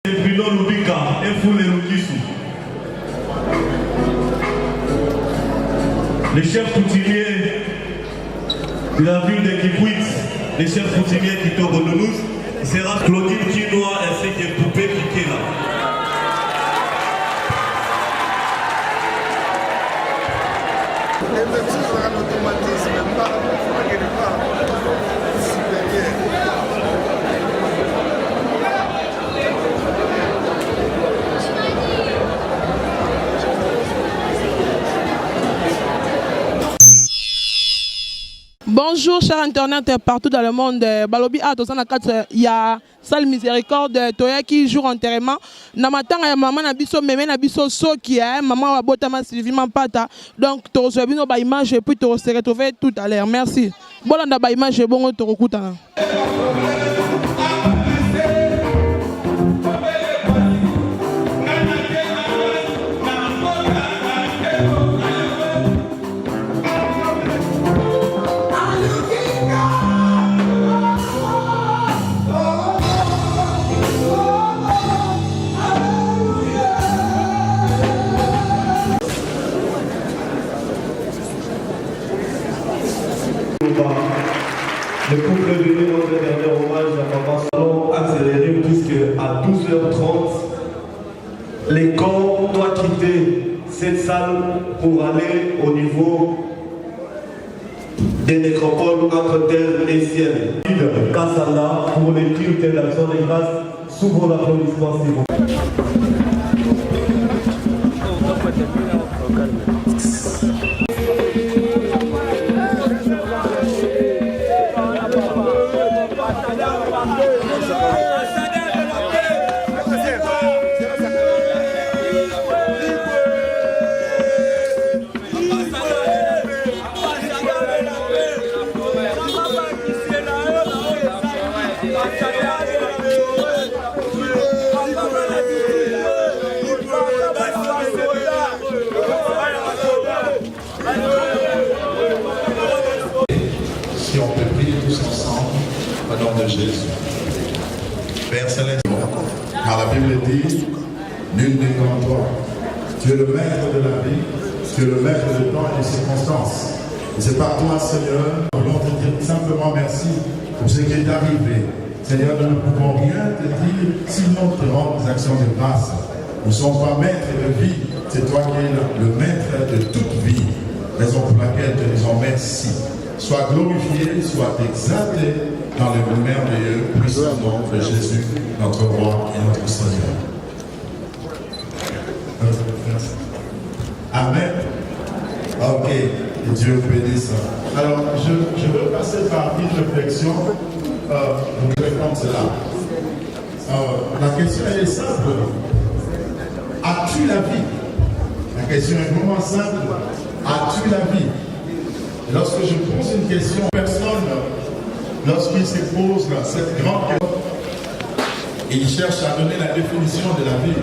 Bruno Lubika et Foule Lukisu. Les chefs coutumiers de la ville de Kikwit, les chefs coutumiers qui tombent au Nounouz, sera Claudine Chinois ainsi que Poupée Kikela. Bonjour chers internautes partout dans le monde. Balobi a toza na kati ya salle miséricorde toya qui jour enterrement. Na matanga ya maman na biso meme na biso soki maman wa botama Sylvie Mampata. Donc to reçoit bino ba image et puis to se retrouver tout à l'heure. Merci. Bolanda ba image bongo to rekutana. Le couple est venu rendre le dernier hommage à Papa Salon accéléré puisque à 12h30, les corps doivent quitter cette salle pour aller au niveau des nécropoles entre terre et ciel. Kassala pour les cultes et l'action de grâce, souvent l'applaudissement s'il vous plaît. Si on peut prier tous ensemble au nom de Jésus. Père Céleste, car la Bible dit, nul n'est comme toi. Tu es le maître de la vie, tu es le maître de temps et des circonstances. Et c'est par toi, Seigneur, nous voulons te dire simplement merci pour ce qui est arrivé. Seigneur, nous ne pouvons rien te dire, sinon te rendre des actions de grâce. Nous ne sommes pas maîtres de vie, c'est toi qui es le maître de toute vie. Raison pour laquelle te disons merci. Sois glorifié, sois exalté dans le merveilleux, puissant nom de Jésus, notre roi et notre Seigneur. Amen. Ok, que Dieu bénisse. Alors, je veux passer par une réflexion pour répondre cela. La question elle est simple. As-tu la vie? La question est vraiment simple. As-tu la vie? Lorsque je pose une question, personne, lorsqu'il se pose cette grande question, il cherche à donner la définition de la vie.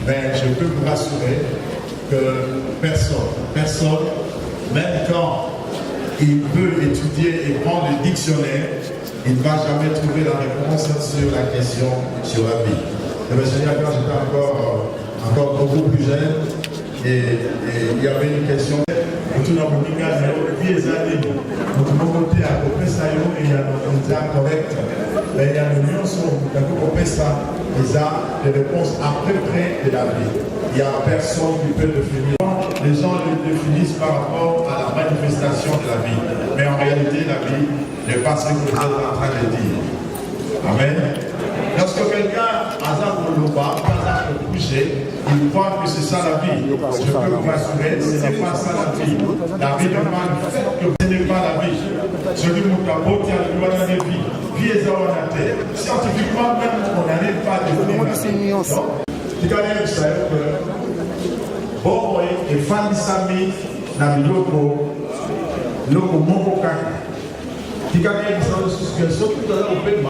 Mais je peux vous rassurer que personne, même quand il veut étudier et prendre le dictionnaire, il ne va jamais trouver la réponse sur la question sur la vie. Et bien, Seigneur, quand j'étais encore beaucoup plus jeune, et il y avait une question. Tout le monde dit que les années, notre côté à Kopesa et il y a un correct. Mais il y a une union sur Kopesa, il y a des réponses à peu près de la vie. Il n'y a personne qui peut définir. Les gens le définissent par rapport à la manifestation de la vie. Mais en réalité, la vie n'est pas ce que vous êtes en train de dire. Amen. Lorsque quelqu'un hasard le bas, hasard le bouger, il croit que c'est ça la vie. Je peux vous rassurer, ce n'est pas ça la vie. La vie demande que ce n'est pas la vie. Celui qui a beauté à la vie, vie est à terre. Scientifiquement, même, on n'arrive pas à définir la vie. Donc, tu connais ça que bon, et Fanny Sami, na biloko, loko moko kaka. Tu connais ça, surtout dans le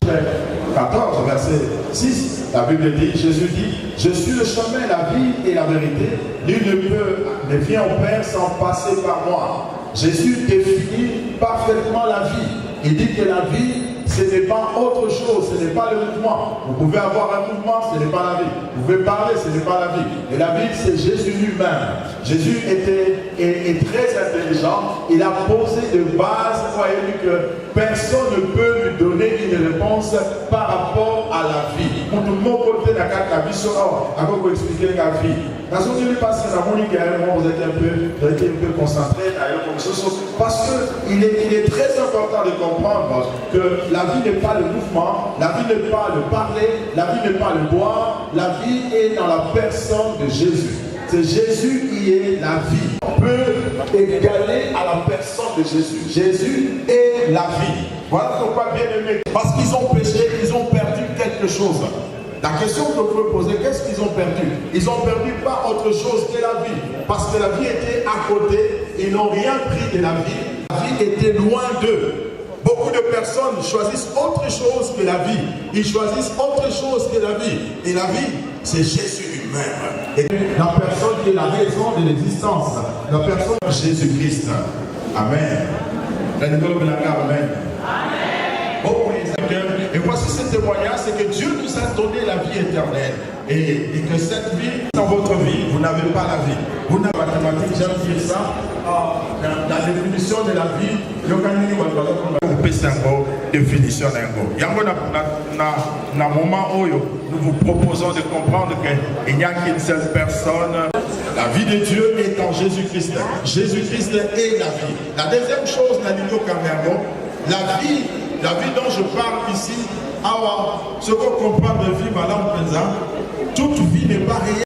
14, verset 6, la Bible dit, Jésus dit, je suis le chemin, la vie et la vérité. Nul ne vient au Père sans passer par moi. Jésus définit parfaitement la vie. Il dit que la vie ce n'est pas autre chose, ce n'est pas le mouvement. Vous pouvez avoir un mouvement, ce n'est pas la vie. Vous pouvez parler, ce n'est pas la vie. Et la vie, c'est Jésus lui-même. Jésus est très intelligent. Il a posé de base, voyez que personne ne peut lui donner une réponse par rapport à la vie. Pour tout le monde, la vie sera, à vous expliquer la vie. Dans ce que passe dans mon vous êtes un peu concentré parce qu'il est très important de comprendre que la vie n'est pas le mouvement, la vie n'est pas le parler, la vie n'est pas le boire, la vie est dans la personne de Jésus. C'est Jésus qui est la vie. On peut égaler à la personne de Jésus. Jésus est la vie. Voilà pourquoi, bien aimé, parce qu'ils ont péché, ils ont perdu quelque chose. La question que vous pouvez poser, qu'est-ce qu'ils ont perdu? Ils ont perdu pas autre chose que la vie. Parce que la vie était à côté, ils n'ont rien pris de la vie. La vie était loin d'eux. Beaucoup de personnes choisissent autre chose que la vie. Ils choisissent autre chose que la vie. Et la vie, c'est Jésus lui-même. Et la personne qui est la raison de l'existence. La personne de Jésus-Christ. Amen. Amen. Oh, et voici ce témoignage, c'est que Dieu nous a donné la vie éternelle. Et que cette vie, dans votre vie, vous n'avez pas la vie. Vous n'avez pas la mathématique, j'aime dire ça. La définition de la vie, le canoni ou le définition d'un go. Dans moment où nous vous proposons de comprendre qu'il n'y a qu'une seule personne. La vie de Dieu est en Jésus-Christ. Jésus-Christ est la vie. La deuxième chose, la vie dont je parle ici, ce qu'on comprend de vie, madame Penza, toute vie n'est pas réelle.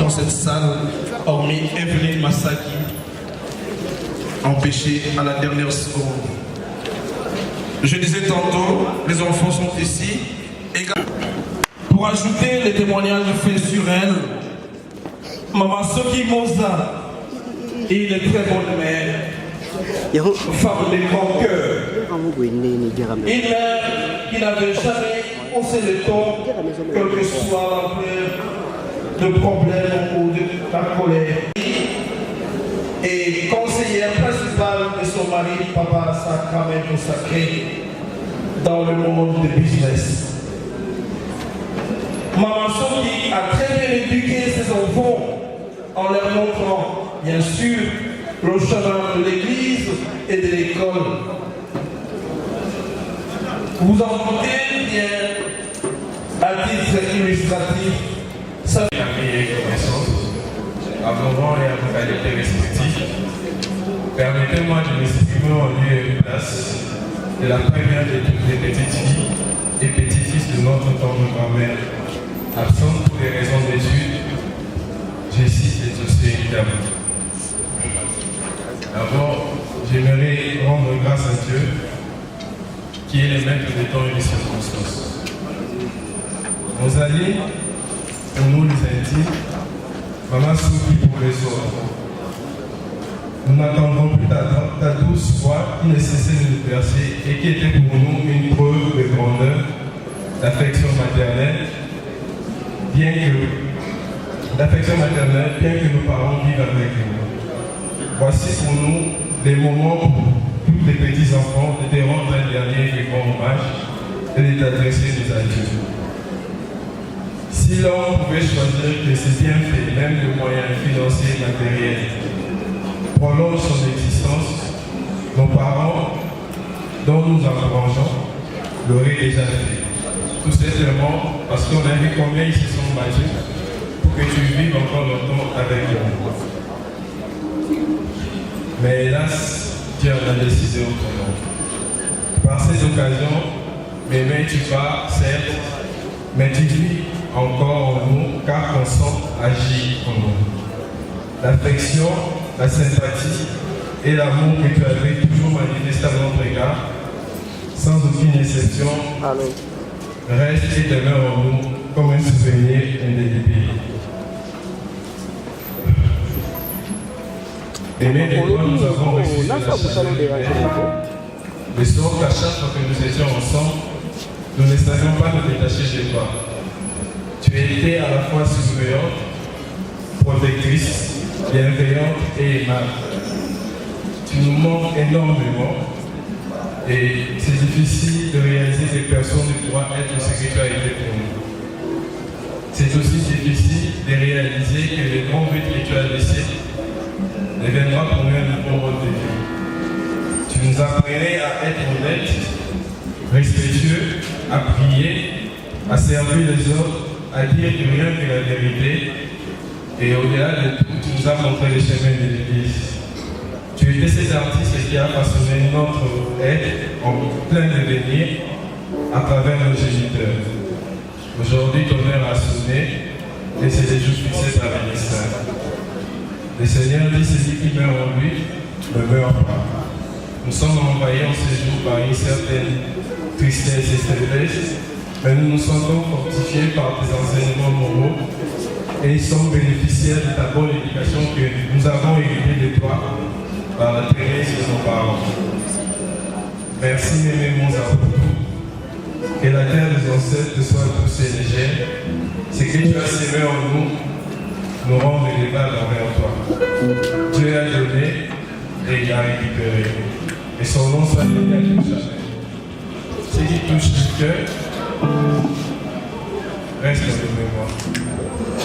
dans cette salle, hormis Evelyne Massaki, empêchée à la dernière seconde. Je disais tantôt, les enfants sont ici. Pour ajouter les témoignages faits sur elle, Maman Soki Moza, il est très bonne mère, femme de grand cœur. Une mère qui n'avait jamais haussé le ton, quelle que soit l'ampleur de problèmes ou de la colère. Et conseillère principale de son mari, Papa Sacramé consacré dans le monde du business. Maman Soki a très bien éduqué ses enfants en leur montrant, bien sûr, le chemin de l'église et de l'école. Vous en doutez bien, à titre illustratif, ça amis et connaissances, à moment et à vos qualités respectives, permettez-moi de m'exprimer en lieu et place de la première de toutes les petites filles et petits-fils de notre tendre grand-mère, absente pour des raisons d'études. Je cite les dossiers évidemment. D'abord, j'aimerais rendre grâce à Dieu qui est le maître des temps et des circonstances. Nos alliés, pour nous les intimes, Maman Soki pour les autres. Nous n'attendrons plus ta douce voix qui ne cessait de nous bercer et qui était pour nous une preuve de grandeur, d'affection maternelle, bien que nos parents vivent avec nous. Voici pour nous des moments pour tous les petits enfants de te rendre un dernier et grand hommage et de t'adresser nos adieux. Si l'homme pouvait choisir que ses bienfaits, même de moyens financiers et matériels, prolongent son existence, nos parents, dont nous engrangeons, l'auraient déjà fait. Tout simplement parce qu'on a vu combien ils se sont battus pour que tu vives encore longtemps avec eux. Mais hélas, Dieu en a décidé autrement. Par cette occasion, Mémé, tu pars, certes, mais tu vis encore en nous, car ton sang agit en nous. L'affection, la sympathie et l'amour que tu avais toujours manifesté à notre égard, sans aucune exception, reste et demeure en nous comme un souvenir indélébile. Aimé de toi, nous avons reçu de la chaleur de sorte qu'à chaque fois que nous étions ensemble, nous ne savions pas nous détacher de toi. Tu étais à la fois surveillante, protectrice, bienveillante et aimable. Tu nous manques énormément et c'est difficile de réaliser que personne ne pourra être ce que tu as été pour nous. C'est aussi difficile de réaliser que le grand but que tu as laissé deviendra pour nous un bon rôle de vie. Tu nous apprenais à être honnête, respectueux, à prier, à servir les autres, à dire que rien que la vérité. Et au-delà de tout, tu nous as montré les chemins de l'Église. Tu étais cet artiste qui a façonné notre être en plein devenir à travers nos géniteurs. Aujourd'hui, ton heure a sonné et c'est les jours fixés par le ministère. Le Seigneur dit celui qui meurt en lui ne meurt pas. Nous sommes envoyés en ce jour par une certaine tristesse et faiblesse, mais nous nous sentons fortifiés par tes enseignements moraux et nous sommes bénéficiaires de ta bonne éducation que nous avons héritée de toi par la traînée de nos parents. Merci, Mémé Moza, pour tout. Que la terre des ancêtres soit douce et légère. Ce que tu as sémé en nous rend vénérables envers toi. Dieu a donné et il a récupéré. Et son nom soit béni à tout jamais. Ce qui touche du cœur reste dans le mémoire.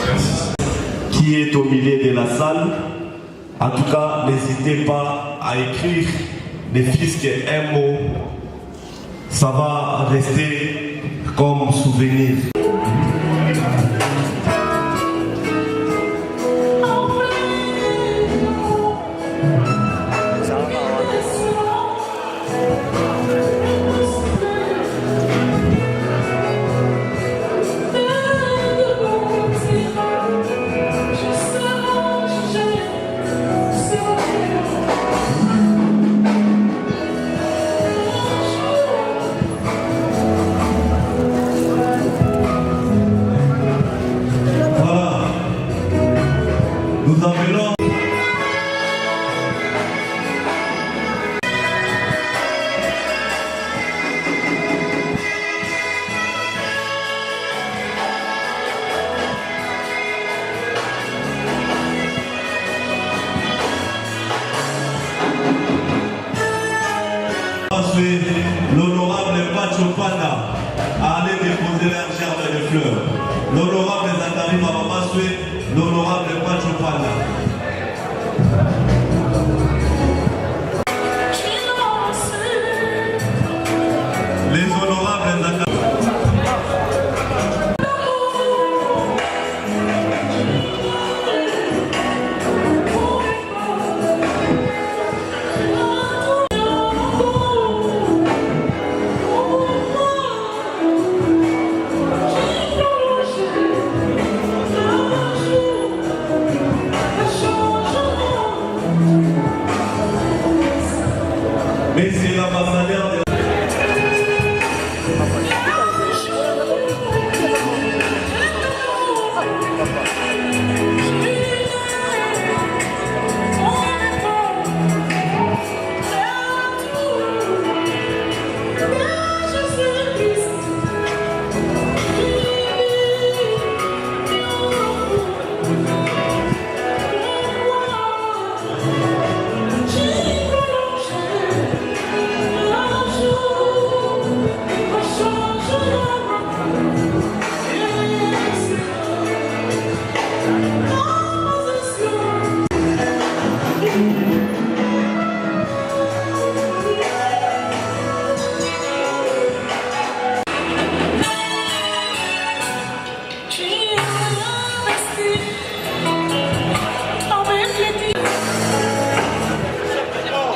Merci. Qui est au milieu de la salle. En tout cas, n'hésitez pas à écrire, ne fût-ce qu'un mot. Ça va rester comme souvenir. Nous appelons l'honorable Pacho Pana à aller déposer leur gerbe de fleurs. L'honorable Zakari Bababaswe, l'honorable Pacho Pana. Les honorables Zakari. Mais c'est l'ambassadeur de...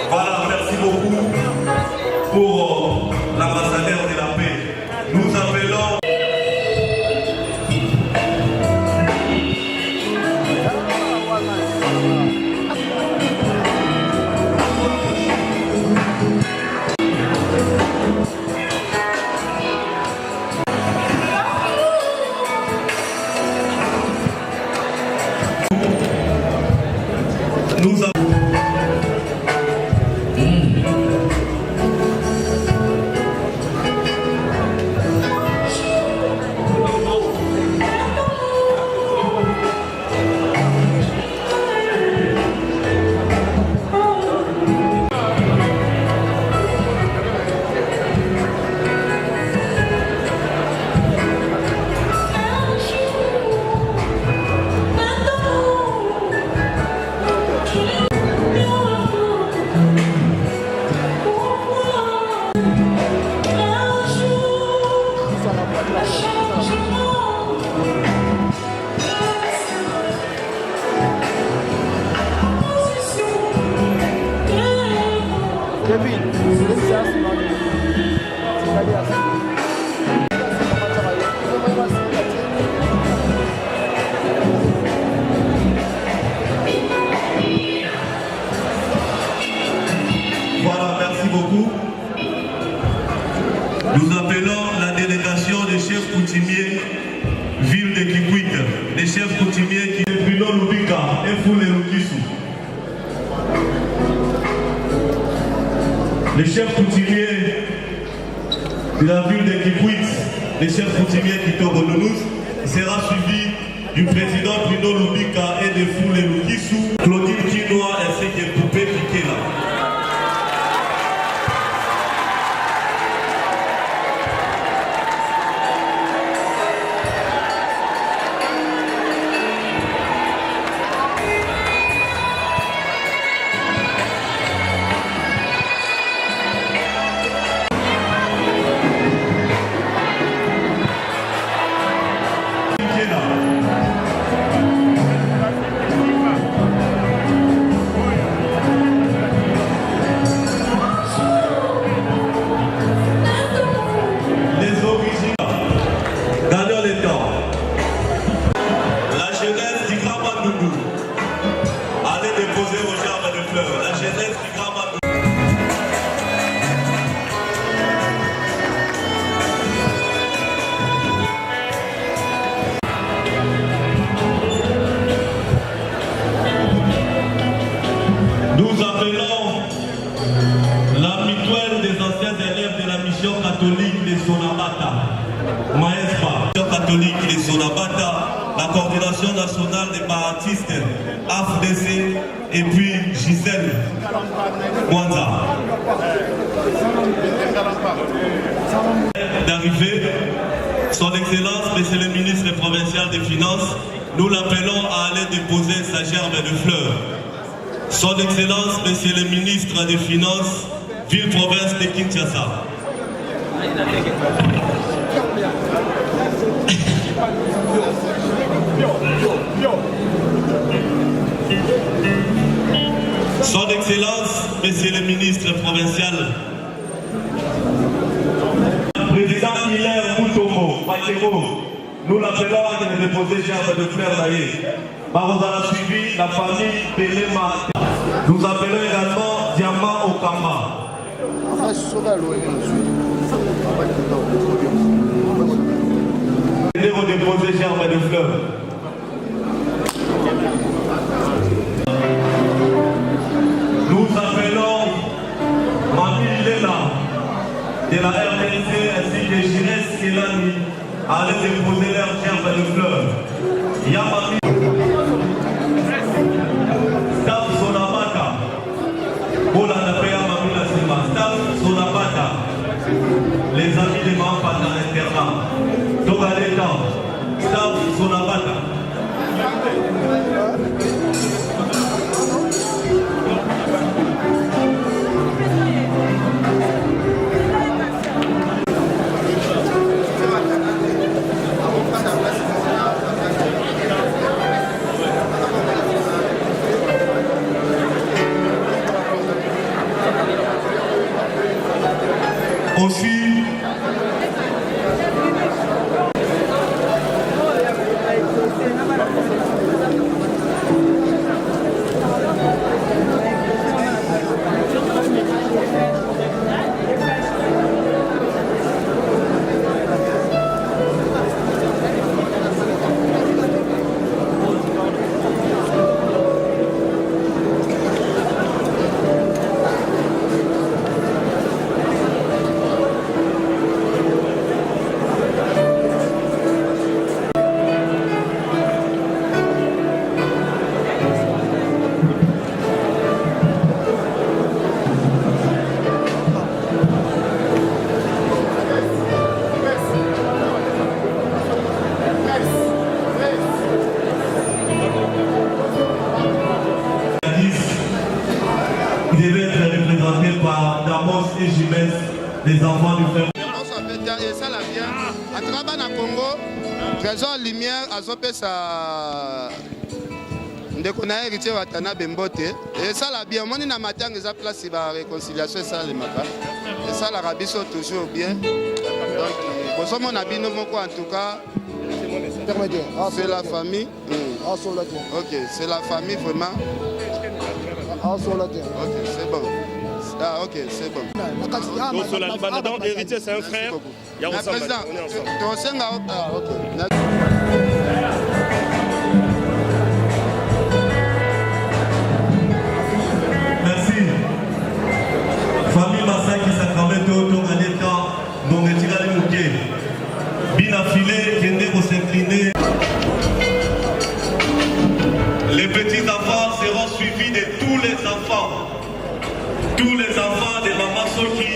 Voilà, merci beaucoup pour l'ambassadeur de la paix. Nous appelons... Nous avons... Voilà, merci beaucoup. Nous appelons la délégation des chefs coutumiers ville de Kikwit, les chefs coutumiers qui sont Bruno Lubika et Foule Lukisu. Les chefs coutumiers de la ville de Kikwit, les chefs coutumiers qui sont Bononous, sera suivi du président Bruno Lubika et de Foule Lukisu, Claudine Kinoa ainsi que Poupée Kikela. AFDC et puis Gisèle Mwanza. D'arriver, son Excellence, Monsieur le ministre provincial des Finances, nous l'appelons à aller déposer sa gerbe de fleurs. Son Excellence, Monsieur le ministre des Finances, ville-province de Kinshasa. Son Excellence, Monsieur le ministre provincial, Président Hilaire Moutomo, Matero, nous l'appelons à déposer gerbe de fleurs naïe. Par a suivi la famille Pelema. Nous appelons également Diamant Okama. Venez redéposer gerbe de fleurs. Nous appelons Mami Lela de la RDC ainsi que Ginès Kelani à aller déposer leur gerbe de fleurs. Yamami Staff Sonabata Bola Napea Mamina Sima Staff Sonabata les amis des membres dans l'internat Togaleta Staff Sonabata. Aussi, il devait être représenté par Damos et Jimès, les enfants du frère. Et ça la bien. À travers le Congo, Trésor Lumière a zopé sa. Ndeko na héritier Watana Bembote. Et ça la bien. Moi, na matin, ils ont placé la réconciliation et ça les maka. Et ça la rabisso toujours bien. Donc, pour ça, mon habit, en tout cas. C'est la famille. Ok, c'est la famille vraiment. Ok, c'est bon. Ah, ok, c'est bon. Donc, l'héritier, c'est un frère. Il y a président, ah, ok. Merci. Famille Massaki Sacramento, Tonganeta, Nongetira Mouké. Bien affilé, Kende pour s'incliner. Les petits enfants seront suivis de tous les enfants. Tous les enfants de Maman Soki.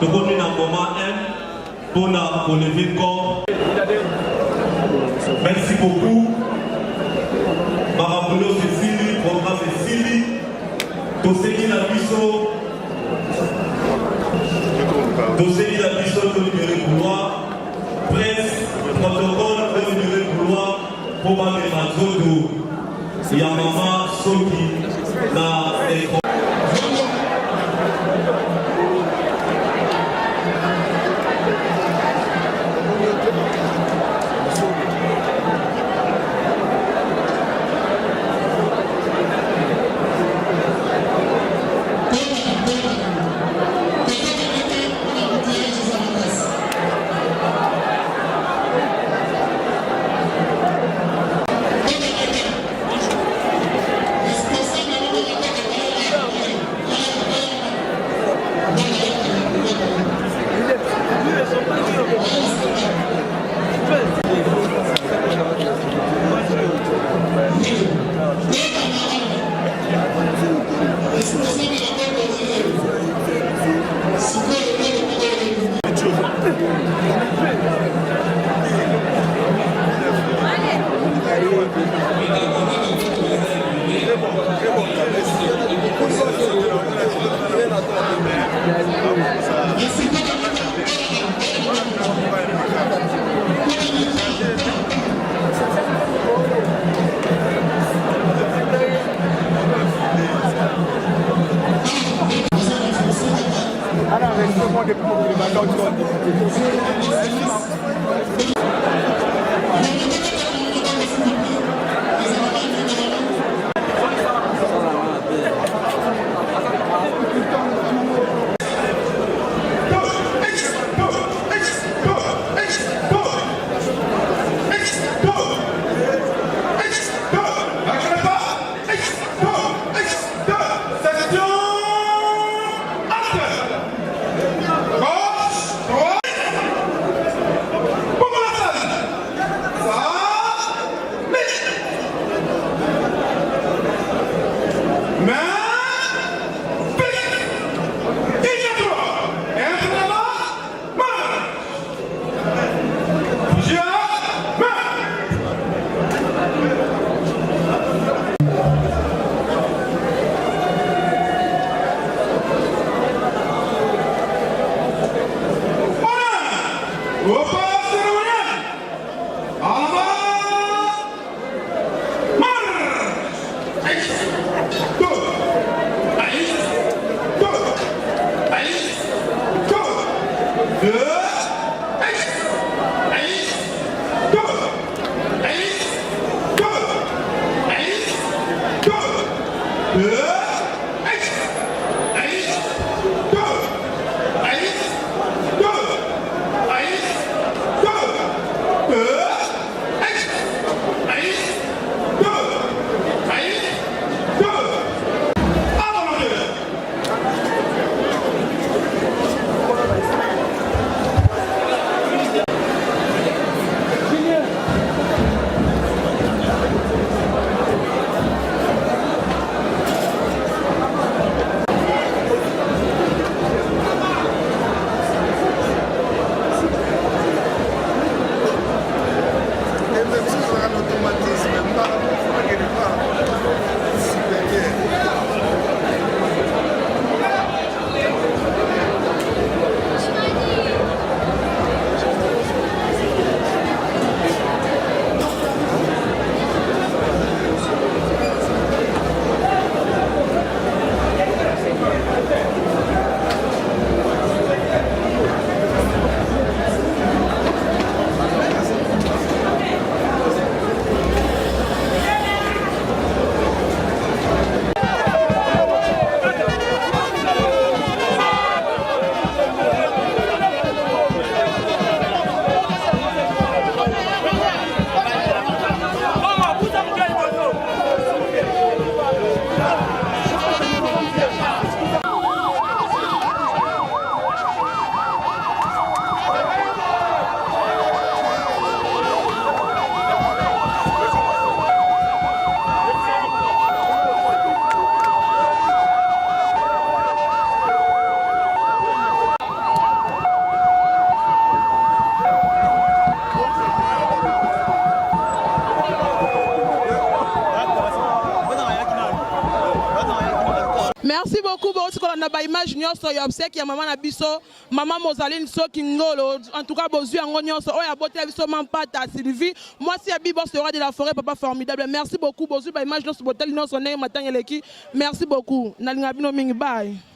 Nous avons un moment pour lever le corps. Merci beaucoup. Maraboulot Cécilie, programme Cécilie, Tosséli la Bisso, de libérer couloir, presse, protocole de libérer couloir, pour ma Mazodo, Yamama, Soki, la écran. na ba image nyonso ya obsèque ya maman na biso maman Mosaline Soki Ngolo en tout cas bozui yango nyonso oya bote biso mampata Sylvie moi si Abibo sera de la forêt papa formidable merci beaucoup bozui ba image nyonso botel nyonso ndenge matangeleki merci beaucoup nalinga bino mingi bye